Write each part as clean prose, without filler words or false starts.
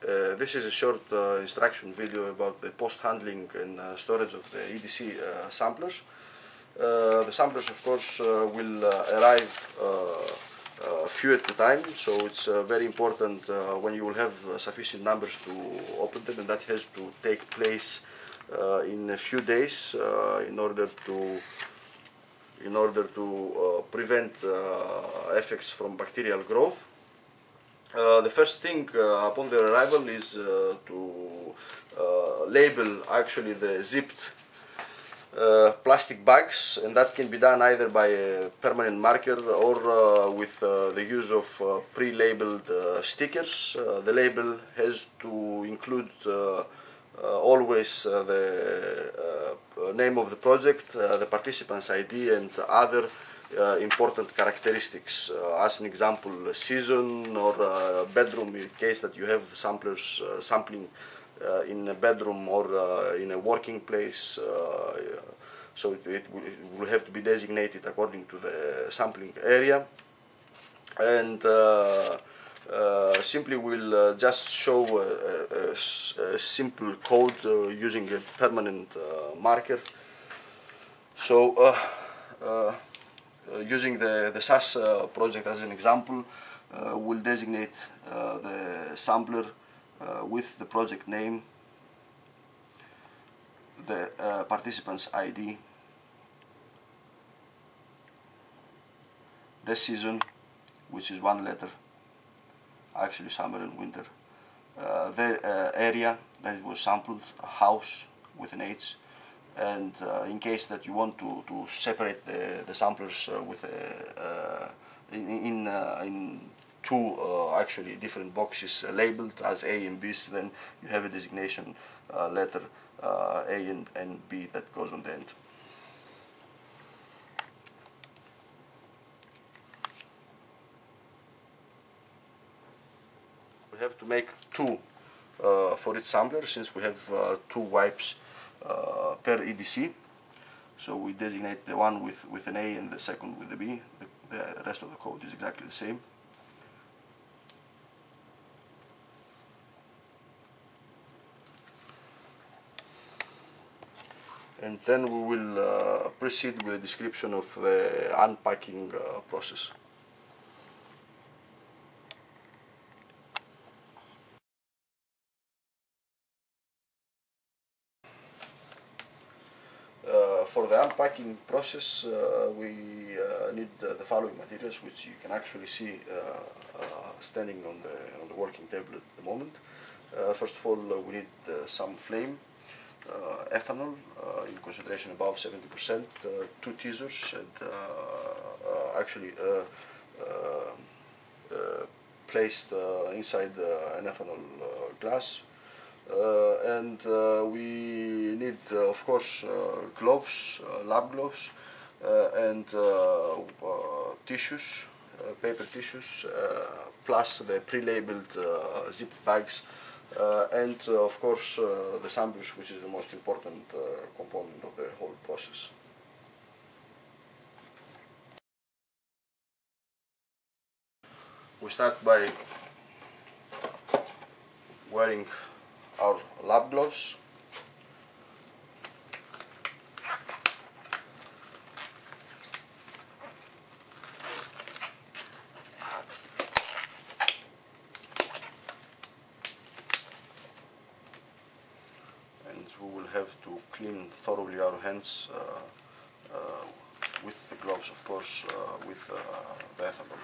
This is a short instruction video about the post-handling and storage of the EDC samplers. The samplers, of course, will arrive few at a time, so it's very important when you will have sufficient numbers to open them, and that has to take place in a few days in order to prevent effects from bacterial growth. The first thing upon their arrival is to label actually the zipped plastic bags, and that can be done either by a permanent marker or with the use of pre-labeled stickers. The label has to include always the name of the project, the participant's ID, and other important characteristics. As an example, season or bedroom, in case that you have samplers sampling in a bedroom or in a working place, so it will have to be designated according to the sampling area. And simply we'll just show a simple code using a permanent marker. So using the SAS project as an example, we'll designate the sampler with the project name, the participant's ID, the season, which is one letter, actually summer and winter, the area that it was sampled, a house with an H, and in case that you want to separate the samplers with in two actually different boxes labeled as A and B, then you have a designation letter A and B that goes on the end. We have to make two for each sampler, since we have two wipes per EDC. So we designate the one with an A and the second with a B. The rest of the code is exactly the same. And then we will proceed with a description of the unpacking process. For the unpacking process, we need the following materials, which you can actually see standing on the working table at the moment. First of all, we need some flame, ethanol in concentration above 70%, two tweezers, and actually placed inside an ethanol glass. And we need, of course, gloves, lab gloves, and tissues, paper tissues, plus the pre-labeled zipped bags, and of course the samplers, which is the most important component of the whole process. We start by wearing our lab gloves. And we will have to clean thoroughly our hands with the gloves, of course, with the ethanol.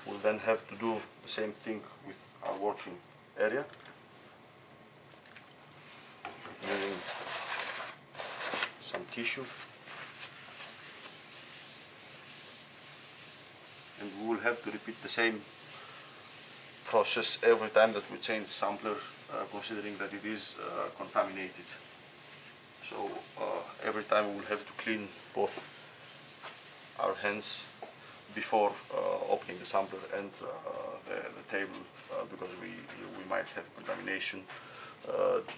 We'll then have to do the same thing with our working area, using some tissue, and we will have to repeat the same process every time that we change sampler, considering that it is contaminated. So every time we will have to clean both our hands before opening the sampler and the table, because we might have contamination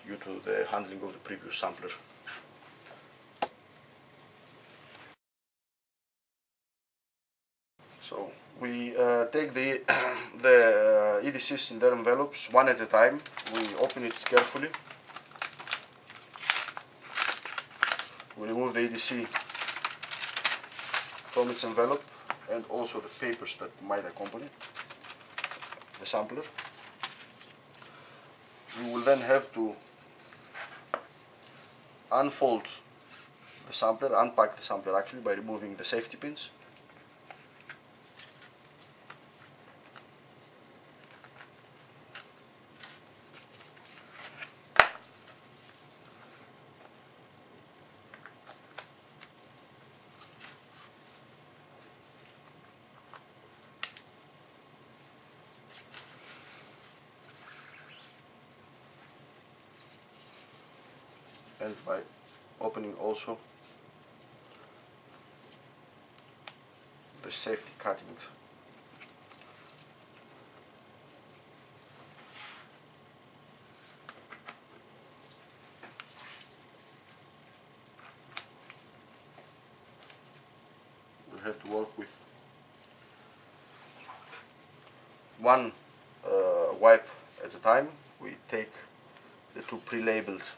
due to the handling of the previous sampler. So we take the EDCs in their envelopes one at a time. We open it carefully. We remove the EDC from its envelope and also the papers that might accompany the sampler. We will then have to unfold the sampler, unpack the sampler actually, by removing the safety pins. And by opening also the safety cuttings. We have to work with one wipe at a time. We take the two pre-labeled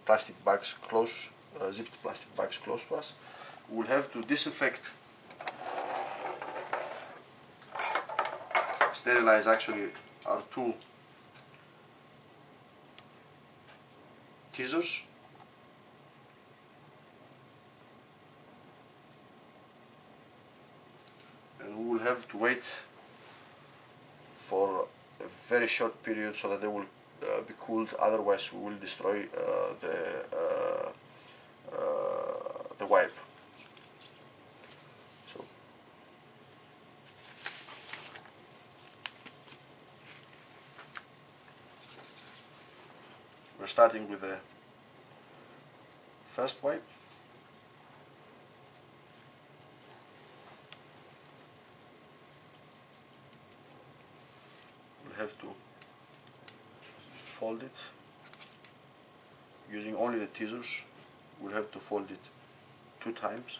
plastic bags close, zipped plastic bags close to us. We will have to disinfect, sterilize actually our two teasers. And we will have to wait for a very short period so that they will be cooled, otherwise we will destroy the wipe. So we're starting with the first wipe. We'll have to fold it using only the teasers. We'll have to fold it 2 times.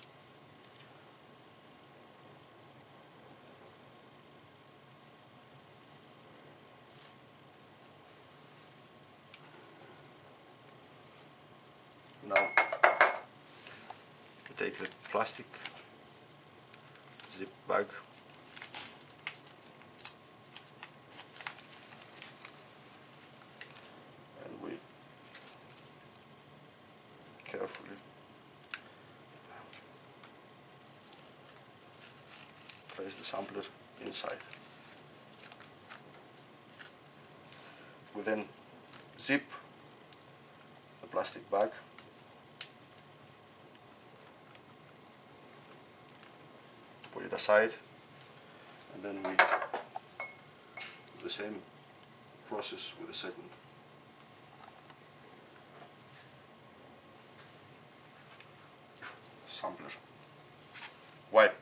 Now take the plastic zip bag, and we carefully place the sampler inside. We then zip the plastic bag, put it aside, and then we do the same process with the second. Sampler. Wipe.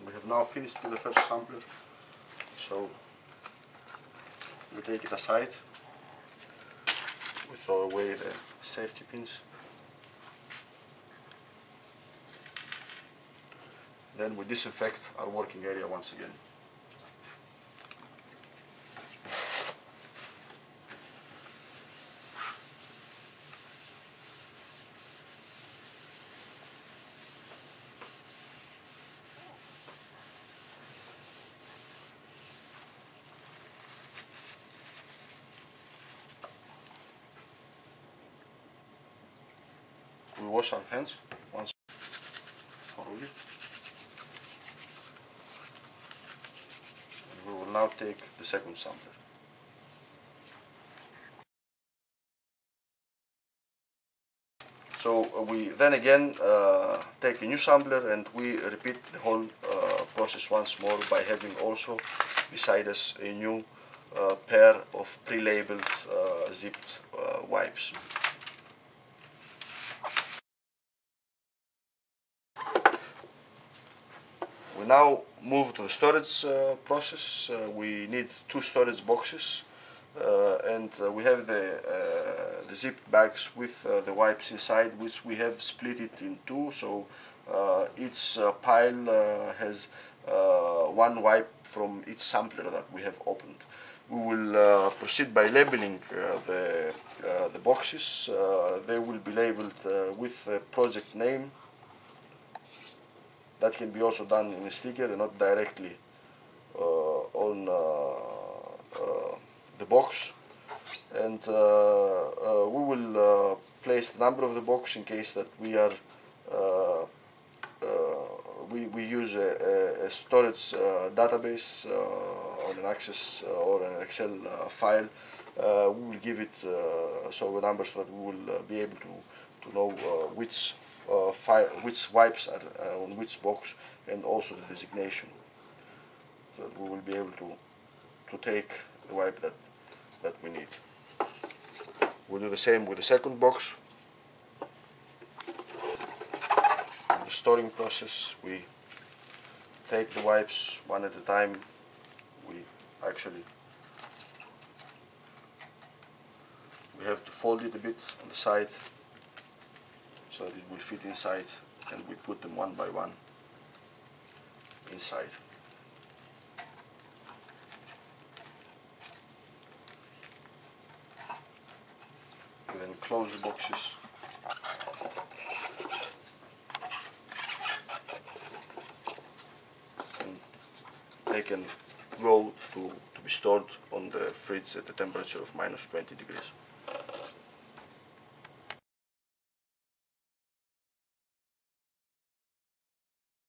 We have now finished with the first sampler, so we take it aside, we throw away the safety pins, then we disinfect our working area once again. will wash our hands once thoroughly. And we will now take the second sampler. So we then again take a new sampler and we repeat the whole process once more by having also beside us a new pair of pre-labeled zipped wipes. We now move to the storage process. We need 2 storage boxes. And we have the zipped bags with the wipes inside, which we have split it in 2, so each pile has 1 wipe from each sampler that we have opened. We will proceed by labeling the boxes. They will be labeled with the project name. That can be also done in a sticker and not directly on the box, and we will place the number of the box in case that we are we use a storage database on an Access or an Excel file. We will give it so the numbers so that we will be able to know which wipes are on which box, and also the designation, so that we will be able to take the wipe that we need. We'll do the same with the second box. In the storing process, we take the wipes one at a time. We have to fold it a bit on the side so that it will fit inside, and we put them one by one inside. We then close the boxes and they can go to be stored on the fridge at a temperature of -20 degrees.